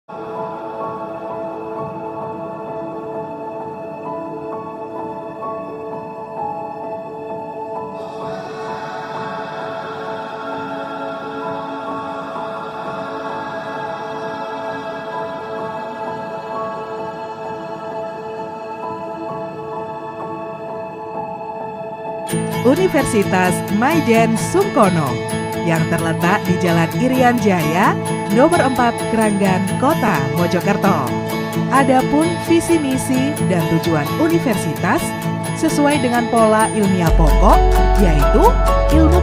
Universitas Maijen Sungkono yang terletak di Jalan Irian Jaya, nomor 4 Kranggan, Kota Mojokerto. Adapun visi misi dan tujuan universitas sesuai dengan pola ilmiah pokok, yaitu ilmu.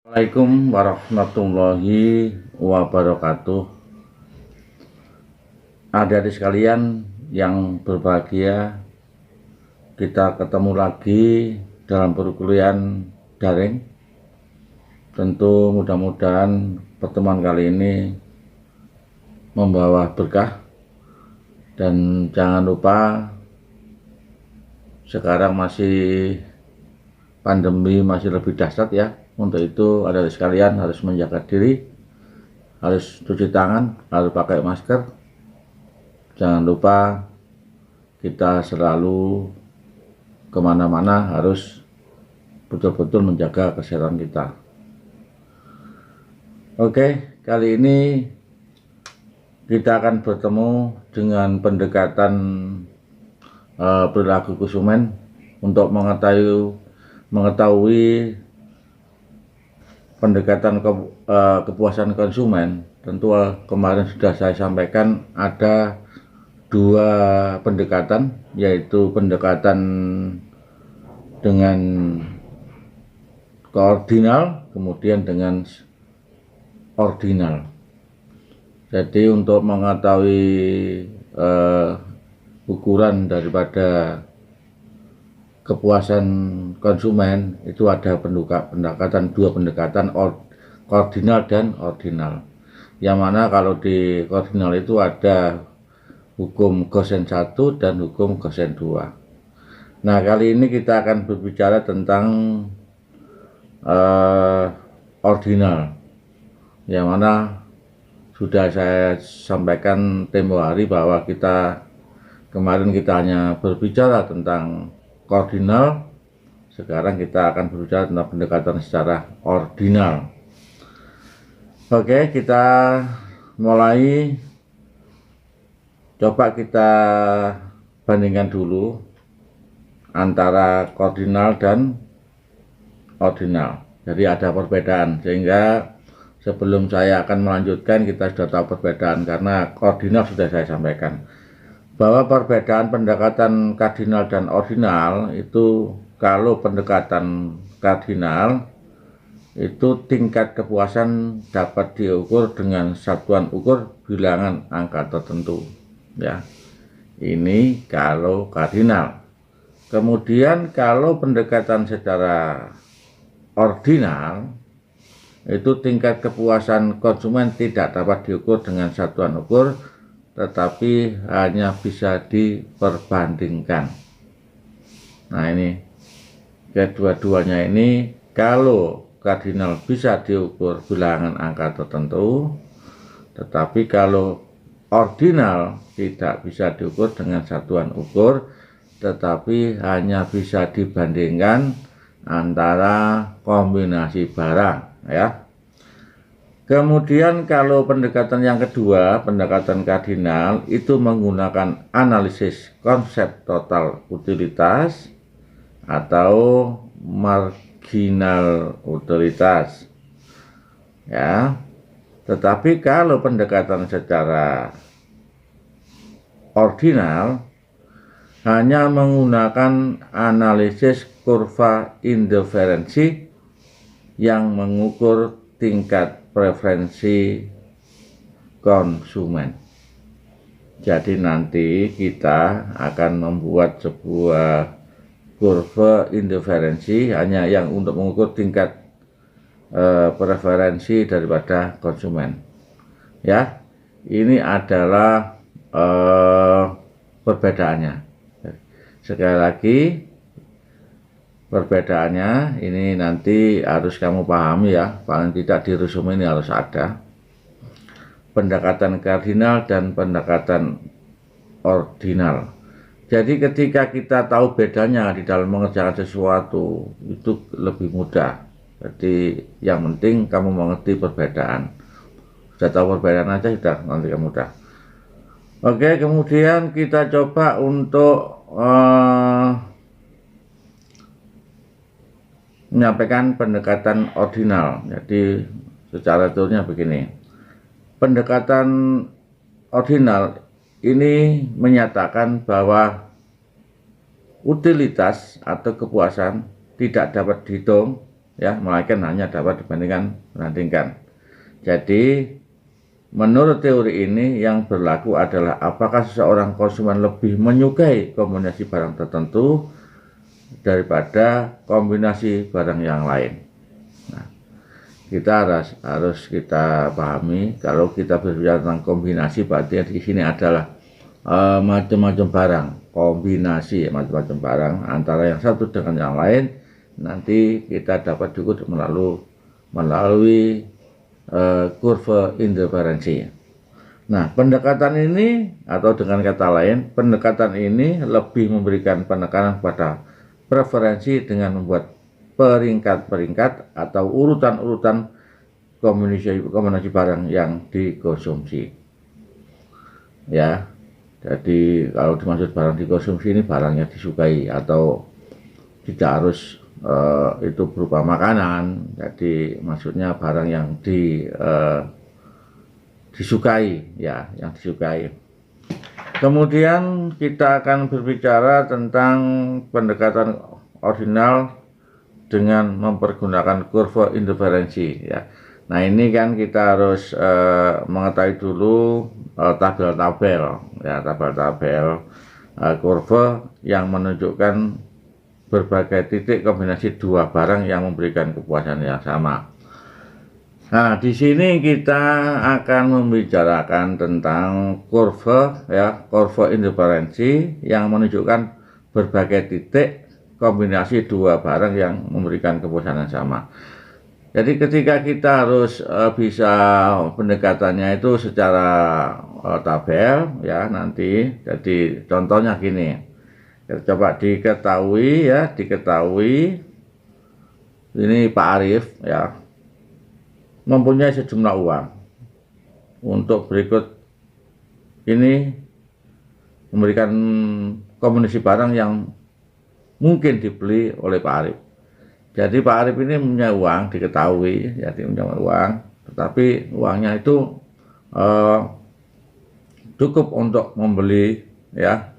Assalamualaikum warahmatullahi wabarakatuh. Adik-adik sekalian yang berbahagia, kita ketemu lagi dalam perkuliahan daring. Tentu mudah-mudahan pertemuan kali ini membawa berkah, dan jangan lupa sekarang masih pandemi, masih lebih dahsyat ya. Untuk itu adik-adik sekalian harus menjaga diri, harus cuci tangan, harus pakai masker. Jangan lupa kita selalu kemana-mana harus betul-betul menjaga kesehatan kita. Oke, kali ini kita akan bertemu dengan pendekatan perilaku konsumen untuk mengetahui pendekatan kepuasan konsumen. Tentu kemarin sudah saya sampaikan ada dua pendekatan, yaitu pendekatan dengan koordinal, kemudian dengan ordinal. Jadi untuk mengetahui ukuran daripada kepuasan konsumen itu ada dua pendekatan, koordinal dan ordinal. Yang mana kalau di koordinal itu ada hukum Gosen 1 dan hukum Gosen 2. Nah, kali ini kita akan berbicara tentang ordinal, yang mana sudah saya sampaikan tempo hari bahwa kemarin kita hanya berbicara tentang koordinal. Sekarang kita akan berbicara tentang pendekatan secara ordinal. Oke, kita mulai. Coba kita bandingkan dulu antara koordinal dan ordinal. Jadi ada perbedaan, sehingga sebelum saya akan melanjutkan kita sudah tahu perbedaan, karena koordinal sudah saya sampaikan bahwa perbedaan pendekatan kardinal dan ordinal itu, kalau pendekatan kardinal itu tingkat kepuasan dapat diukur dengan satuan ukur bilangan angka tertentu ya. Ini kalau kardinal. Kemudian kalau pendekatan secara ordinal itu tingkat kepuasan konsumen tidak dapat diukur dengan satuan ukur, tetapi hanya bisa diperbandingkan. Nah, ini kedua-duanya ini, kalau kardinal bisa diukur bilangan angka tertentu, tetapi kalau ordinal tidak bisa diukur dengan satuan ukur, tetapi hanya bisa dibandingkan antara kombinasi barang ya. Kemudian kalau pendekatan yang kedua, pendekatan kardinal, itu menggunakan analisis konsep total utilitas atau marginal utilitas ya. Tetapi kalau pendekatan secara ordinal hanya menggunakan analisis kurva indiferensi yang mengukur tingkat preferensi konsumen. Jadi nanti kita akan membuat sebuah kurva indiferensi hanya yang untuk mengukur tingkat preferensi daripada konsumen ya. Ini adalah perbedaannya. Sekali lagi, Perbedaannya ini nanti harus kamu pahami ya, paling tidak di resume ini harus ada. Pendekatan kardinal dan pendekatan ordinal. Jadi ketika kita tahu bedanya di dalam mengerjakan sesuatu, itu lebih mudah. Jadi yang penting kamu mengerti perbedaan. Sudah tahu perbedaan aja sudah, nanti kamu mudah. Oke, kemudian kita coba untuk menyampaikan pendekatan ordinal. Jadi secara teorinya begini. Pendekatan ordinal ini menyatakan bahwa utilitas atau kepuasan tidak dapat dihitung ya, melainkan hanya dapat dibandingkan. Jadi menurut teori ini yang berlaku adalah apakah seseorang konsumen lebih menyukai kombinasi barang tertentu daripada kombinasi barang yang lain. Nah, kita harus kita pahami kalau kita berbicara tentang kombinasi, berarti di sini adalah macam-macam barang, kombinasi macam-macam barang antara yang satu dengan yang lain. Nanti kita dapat diukur melalui kurva interferensi. Nah, pendekatan ini atau dengan kata lain, pendekatan ini lebih memberikan penekanan pada preferensi dengan membuat peringkat-peringkat atau urutan-urutan kombinasi barang yang dikonsumsi. Ya, jadi kalau dimaksud barang dikonsumsi ini barang yang disukai atau tidak harus itu berupa makanan. Jadi maksudnya barang yang disukai ya, yang disukai. Kemudian kita akan berbicara tentang pendekatan ordinal dengan mempergunakan kurva interferensi ya. Nah, ini kan kita harus mengetahui dulu tabel-tabel ya, tabel-tabel kurva yang menunjukkan berbagai titik kombinasi dua barang yang memberikan kepuasan yang sama. Nah, di sini kita akan membicarakan tentang kurva ya, kurva interferensi yang menunjukkan berbagai titik kombinasi dua barang yang memberikan kepuasan yang sama. Jadi ketika kita harus bisa pendekatannya itu secara tabel ya nanti. Jadi contohnya gini. Kita coba diketahui ya, ini Pak Arif ya mempunyai sejumlah uang. Untuk berikut ini memberikan kombinasi barang yang mungkin dibeli oleh Pak Arif. Jadi Pak Arif ini punya uang, diketahui, jadi punya uang, tetapi uangnya itu cukup untuk membeli ya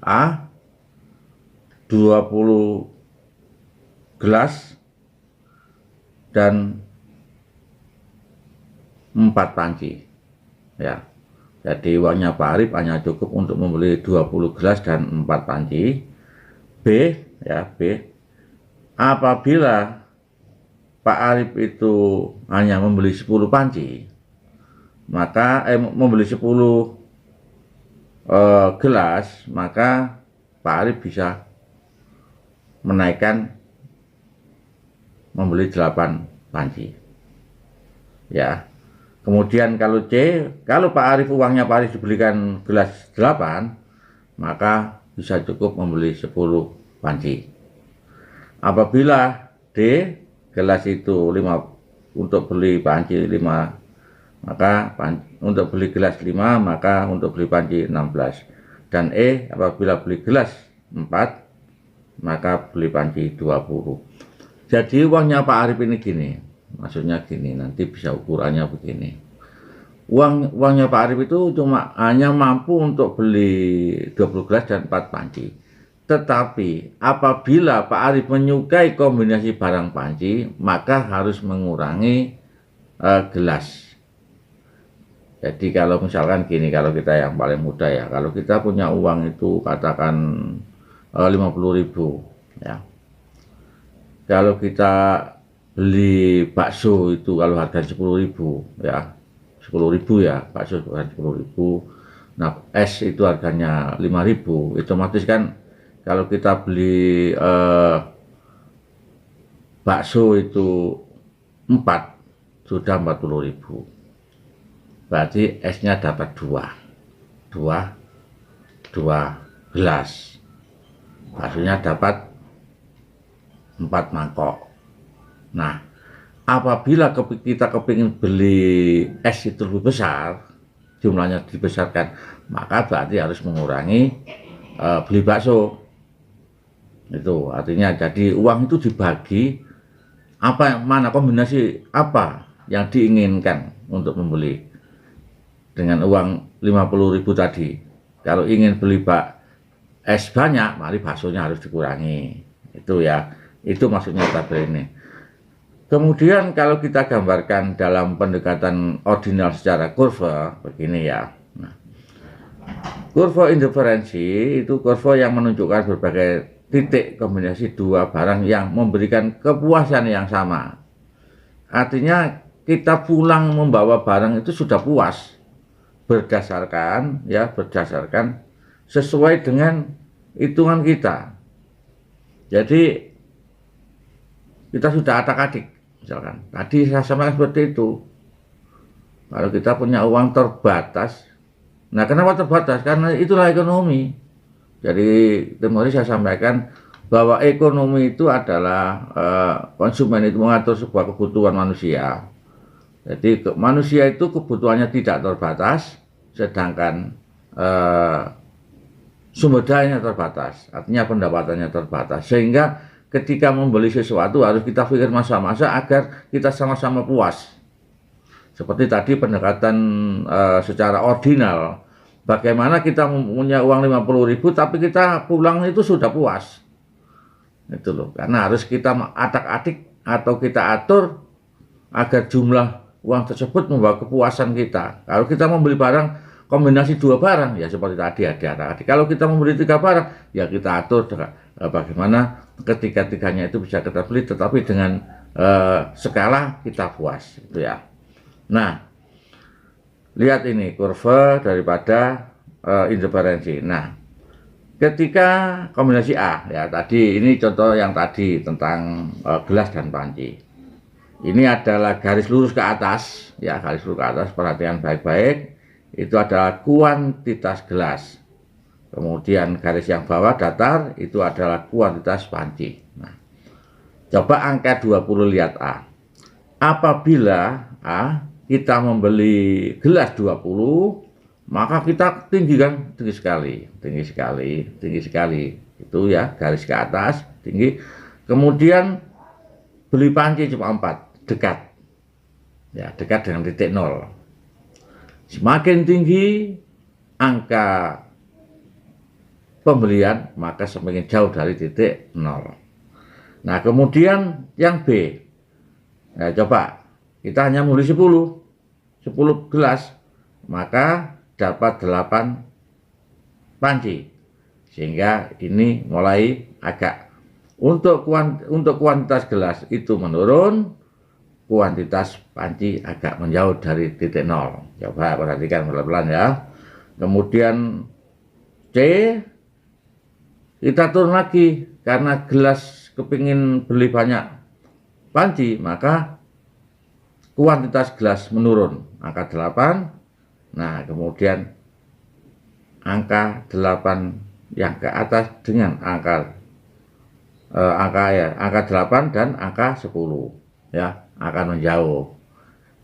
20 gelas dan 4 panci ya. Jadi uangnya Pak Arif hanya cukup untuk membeli 20 gelas dan 4 panci. B ya, B, apabila Pak Arif itu hanya membeli 10 panci, maka membeli 10 gelas, maka Pak Arif bisa menaikkan membeli 8 panci ya. Kemudian kalau C, kalau Pak Arif uangnya Pak Arif dibelikan gelas 8, maka bisa cukup membeli 10 panci. Apabila D, gelas itu 5 untuk beli panci 5, maka untuk beli gelas 5, maka untuk beli panci 16. Dan E, apabila beli gelas 4, maka beli panci 20. Jadi uangnya Pak Arif ini gini, maksudnya gini, nanti bisa ukurannya begini. Uangnya Pak Arif itu cuma hanya mampu untuk beli 20 gelas dan 4 panci. Tetapi apabila Pak Arif menyukai kombinasi barang panci, maka harus mengurangi gelas. Jadi kalau misalkan gini, kalau kita yang paling mudah ya, kalau kita punya uang itu katakan 50.000 ya. Kalau kita beli bakso itu kalau harga 10.000 ya, 10.000 ya, bakso harga 10.000. Nah, es itu harganya 5.000. Otomatis kan kalau kita beli bakso itu 4 sudah 40.000. Berarti esnya dapat 2 gelas. Baksonya dapat 4 mangkok. Nah, apabila kita kepingin beli es itu lebih besar, jumlahnya dibesarkan, maka berarti harus mengurangi beli bakso. Itu artinya jadi uang itu dibagi mana kombinasi apa yang diinginkan untuk membeli dengan uang 50.000 tadi. Kalau ingin beli es banyak, mari baksonya harus dikurangi. Itu ya, itu maksudnya tabel ini. Kemudian kalau kita gambarkan dalam pendekatan ordinal secara kurva, begini ya. Nah, kurva indiferensi itu kurva yang menunjukkan berbagai titik kombinasi dua barang yang memberikan kepuasan yang sama. Artinya kita pulang membawa barang itu sudah puas berdasarkan sesuai dengan hitungan kita. Jadi kita sudah atak-atik, misalkan tadi saya sampaikan seperti itu. Kalau kita punya uang terbatas, nah kenapa terbatas? Karena itulah ekonomi. Jadi kemarin saya sampaikan bahwa ekonomi itu adalah konsumen itu mengatur sebuah kebutuhan manusia. Jadi manusia itu kebutuhannya tidak terbatas, sedangkan sumber dayanya terbatas, artinya pendapatannya terbatas. Sehingga ketika membeli sesuatu harus kita pikir masa-masa agar kita sama-sama puas. Seperti tadi pendekatan secara ordinal, bagaimana kita punya uang 50.000 tapi kita pulang itu sudah puas. Itu loh, karena harus kita atak-atik atau kita atur agar jumlah uang tersebut membawa kepuasan kita. Kalau kita membeli barang kombinasi 2 barang, ya seperti tadi ada. Kalau kita membeli 3 barang, ya kita atur bagaimana ketiga-tiganya itu bisa kita beli, tetapi dengan skala kita puas, itu ya. Nah, lihat ini kurva daripada indiferensi. Nah, ketika kombinasi A, ya tadi ini contoh yang tadi tentang gelas dan panci. Ini adalah garis lurus ke atas, ya garis lurus ke atas, perhatikan baik-baik. Itu adalah kuantitas gelas. Kemudian garis yang bawah datar, itu adalah kuantitas panci. Nah, coba angka 20 lihat A. Apabila A, kita membeli gelas 20, maka kita tinggi kan? Tinggi sekali. Itu ya, garis ke atas, tinggi. Kemudian beli panci cuma 4. Dekat, ya dekat dengan titik 0. Semakin tinggi angka pembelian, maka semakin jauh dari titik 0. Nah, kemudian yang B, nah, coba kita hanya membeli 10 gelas, maka dapat 8 panci, sehingga ini mulai agak untuk kuantitas gelas itu menurun, kuantitas panci agak menjauh dari titik 0. Coba perhatikan pelan-pelan ya. Kemudian C, kita turun lagi karena gelas kepingin beli banyak panci, maka kuantitas gelas menurun, angka 8. Nah, kemudian angka 8 yang ke atas dengan angka 8 dan angka 10 ya akan menjauh.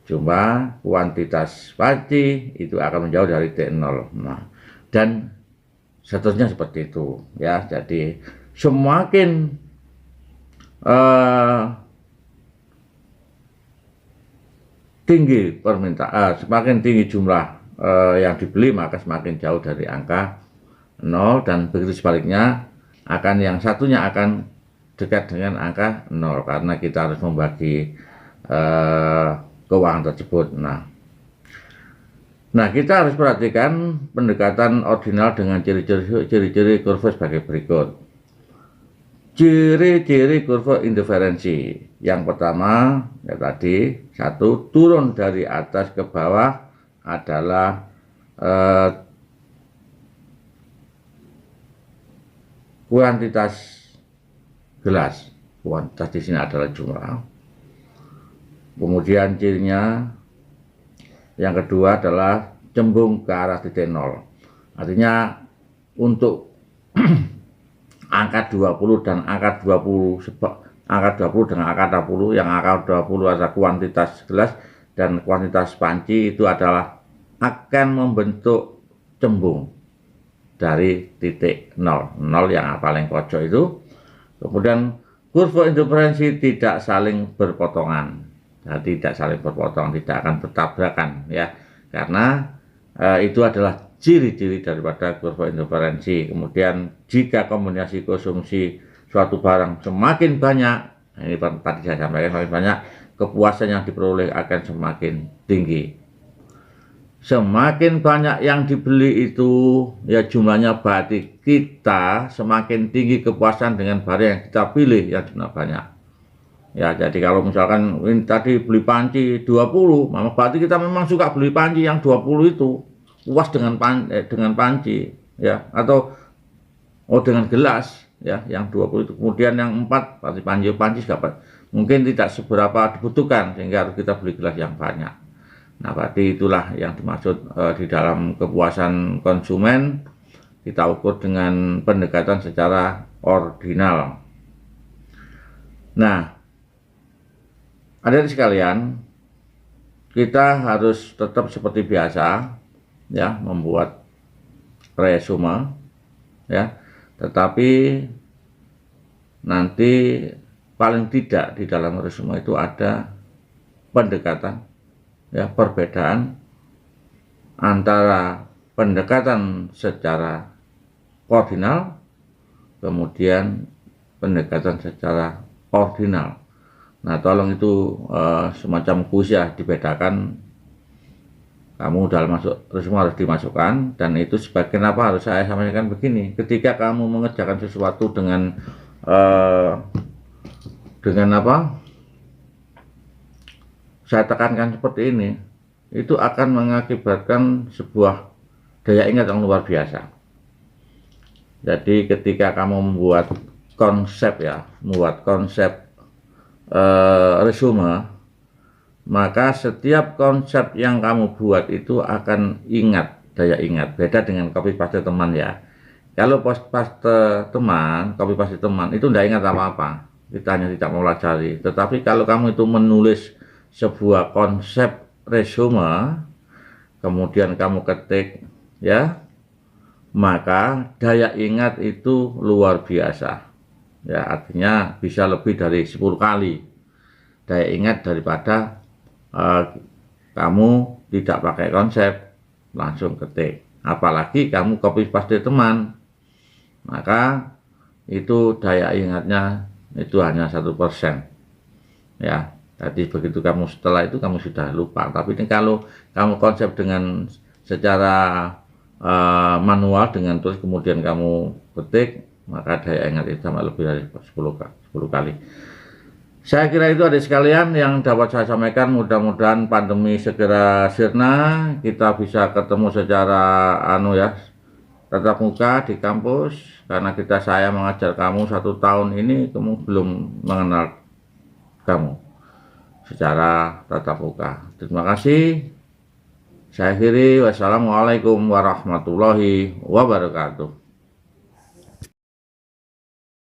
Cuma kuantitas panci itu akan menjauh dari titik 0. Nah, dan seterusnya seperti itu ya. Jadi semakin tinggi permintaan, semakin tinggi jumlah yang dibeli, maka semakin jauh dari angka 0, dan begitu sebaliknya akan yang satunya akan dekat dengan angka 0 karena kita harus membagi keuangan tersebut. Nah, kita harus perhatikan pendekatan ordinal dengan ciri-ciri kurva sebagai berikut. Ciri-ciri kurva indiferensi. Yang pertama, ya tadi, 1, turun dari atas ke bawah adalah kuantitas gelas. kuantitas di sini adalah jumlah. Kemudian cirinya yang kedua adalah cembung ke arah titik nol. Artinya untuk angka 20 dan angka 20 angka 20 dengan angka 20, yang angka 20 adalah kuantitas gelas dan kuantitas panci itu adalah akan membentuk cembung dari titik nol yang paling pojok itu. Kemudian kurva interferensi tidak saling berpotongan. Nah, tidak saling berpotong, tidak akan bertabrakan ya, karena itu adalah ciri-ciri daripada kurva interferensi. Kemudian jika kombinasi konsumsi suatu barang semakin banyak, ini tadi saya sampaikan, semakin banyak, kepuasan yang diperoleh akan semakin tinggi. Semakin banyak yang dibeli itu ya jumlahnya, berarti kita semakin tinggi kepuasan dengan barang yang kita pilih yang jumlah banyak. Ya, jadi kalau misalkan ini tadi beli panci 20, berarti kita memang suka beli panci yang 20 itu, puas dengan panci ya, atau dengan gelas ya yang 20 itu. Kemudian yang 4 berarti panci dapat mungkin tidak seberapa dibutuhkan sehingga harus kita beli gelas yang banyak. Nah, berarti itulah yang dimaksud di dalam kepuasan konsumen. Kita ukur dengan pendekatan secara ordinal. Nah, hadirin sekalian, kita harus tetap seperti biasa ya, membuat resume ya, tetapi nanti paling tidak di dalam resume itu ada pendekatan ya, perbedaan antara pendekatan secara ordinal kemudian pendekatan secara ordinal. Nah, tolong itu semacam kuis ya, dibedakan. Kamu dalam masuk resume harus dimasukkan, dan itu sebagai apa harus saya sampaikan begini. Ketika kamu mengerjakan sesuatu dengan apa? Saya tekankan seperti ini, itu akan mengakibatkan sebuah daya ingat yang luar biasa. Jadi ketika kamu membuat konsep ya, resume, maka setiap konsep yang kamu buat itu akan ingat, daya ingat. Beda dengan copy paste teman ya. Kalau copy paste teman itu tidak ingat apa-apa, kita hanya tidak mempelajari. Tetapi kalau kamu itu menulis sebuah konsep resume, kemudian kamu ketik ya, maka daya ingat itu luar biasa ya, artinya bisa lebih dari 10 kali daya ingat daripada kamu tidak pakai konsep, langsung ketik. Apalagi kamu copy paste teman, maka itu daya ingatnya itu hanya 1% ya. Jadi begitu kamu setelah itu kamu sudah lupa. Tapi ini kalau kamu konsep dengan secara manual, dengan tulis kemudian kamu ketik, maka daya ingat itu sama lebih dari 10 kali. Saya kira itu adik sekalian yang dapat saya sampaikan. Mudah-mudahan pandemi segera sirna, kita bisa ketemu secara tatap muka di kampus, karena saya mengajar kamu 1 tahun ini, kamu belum mengenal kamu secara tatap muka. Terima kasih. Saya akhiri, wassalamualaikum warahmatullahi wabarakatuh.